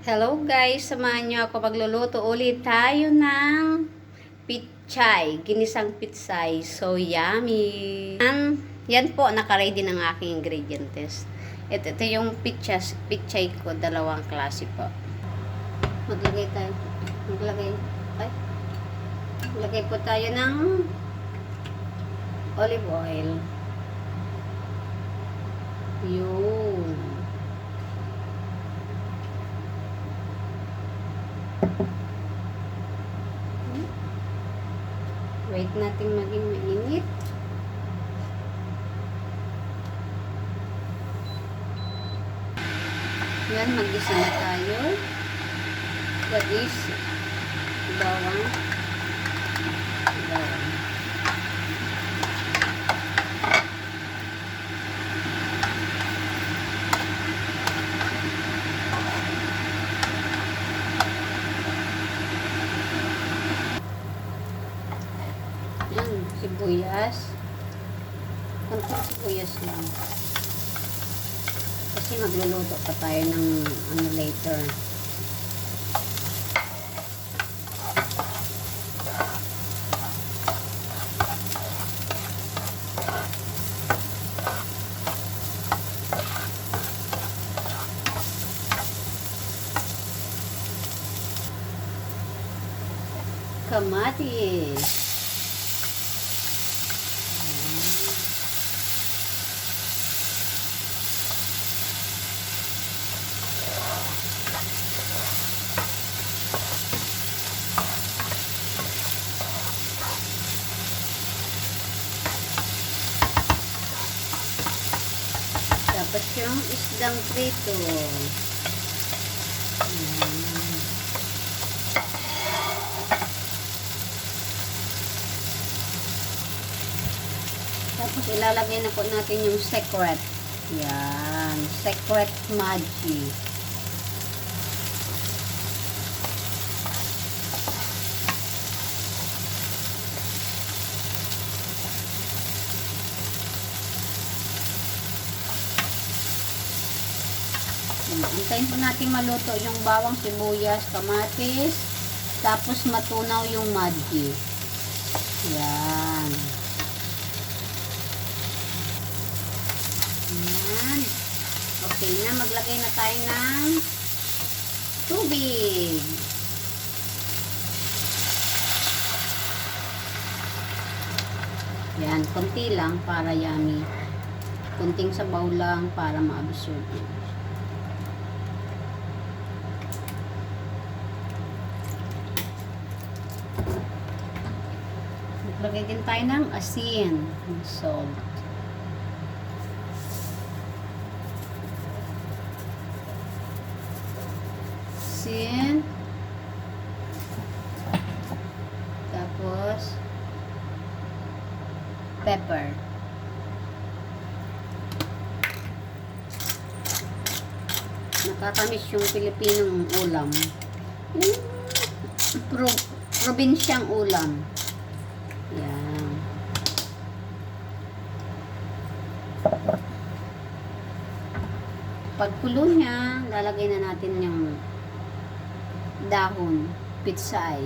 Hello guys, samahan niyo ako magluluto ulit tayo ng pichay, ginisang pichay. So yummy! Yan po, nakaready ng aking ingredients. Ito yung pichay ko, dalawang klase po. Maglagay po tayo ng olive oil. Yun. Wait natin maging mainit. Yan, mag-isa na tayo. That is bawang. Yan, sibuyas. Konting sibuyas lang. Kasi magluluto pa tayo ng later. Kamatis. Tapos yung isdang prito. Tapos ilalagay na po natin yung secret. Yan. Secret Maggi. Antayin po natin maluto yung bawang, sibuyas, kamatis. Tapos matunaw yung Maggi. Yan. Yan. Okay na, maglagay na tayo ng tubig. Yan, konti lang para yummy. Kunting sabaw lang para ma-absorb. Maglagay din tayo ng asin, salt. Asin. Tapos pepper. Nakatamis yung Pilipinong ulam. Probinsyang ulam. Yan. Pagkulo niya, lalagay na natin yung dahon, pitsay.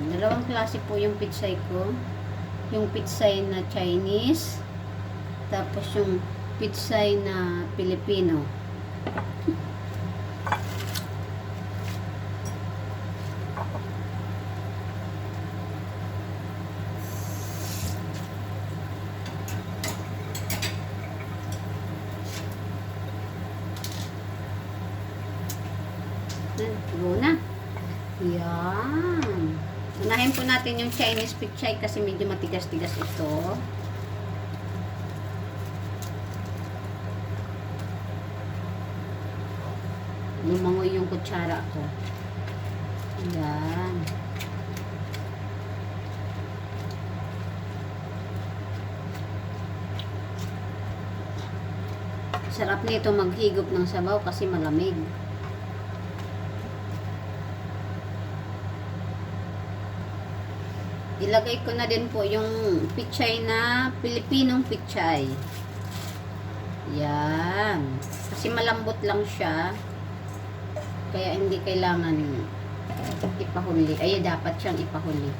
Dalawang klase po yung pitsay ko. Yung pitsay na Chinese, tapos yung pitsay na Pilipino. Tulo na. Yan. Unahin po natin yung Chinese pichay kasi medyo matigas-tigas ito. Lumangoy yung kutsara ko. Yan. Sarap nito maghigop ng sabaw kasi malamig. Ilagay ko na din po yung pichay na Pilipinong pichay. Yan. Kasi malambot lang siya. Kaya hindi kailangan ipahuli. Ay, dapat siyang ipahuli.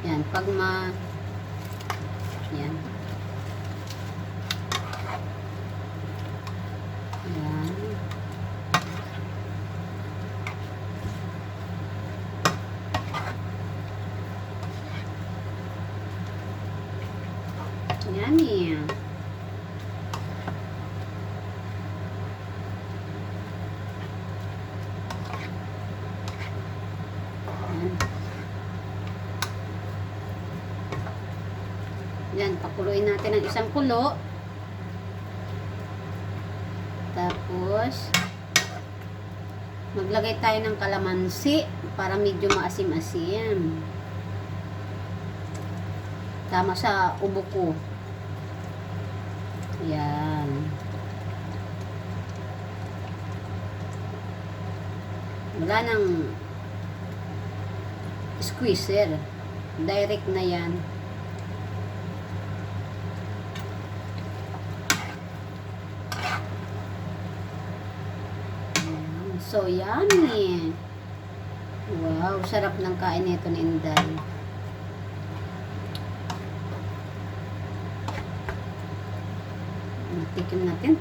Yan. Pag yan. Yan. Yummy. Yan, pakuluin natin ng isang kulo. Tapos, maglagay tayo ng kalamansi para medyo maasim-asim. Tama sa ubo ko. Yan. Wala nang squeezer. Direct na yan. So yummy. Wow, sarap ng kain nito ni Inday. Tikim natin.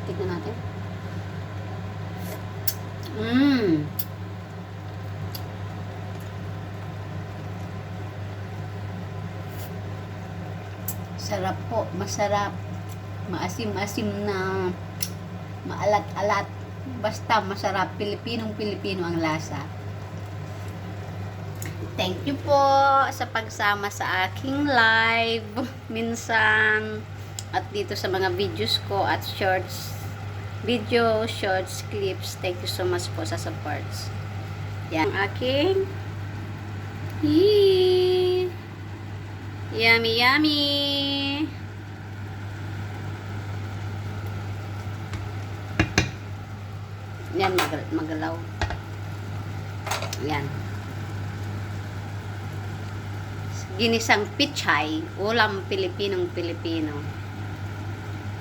Tignan natin. Sarap po, masarap. Maasim-asim na maalat-alat. Basta masarap. Pilipinong-Pilipino ang lasa. Thank you po sa pagsama sa aking live minsan at dito sa mga videos ko at shorts clips. Thank you so much po sa supports. Yan ang aking yummy yummy. Yan, magalaw. Yan. Ginisang pichay, ulam Pilipinong Pilipino.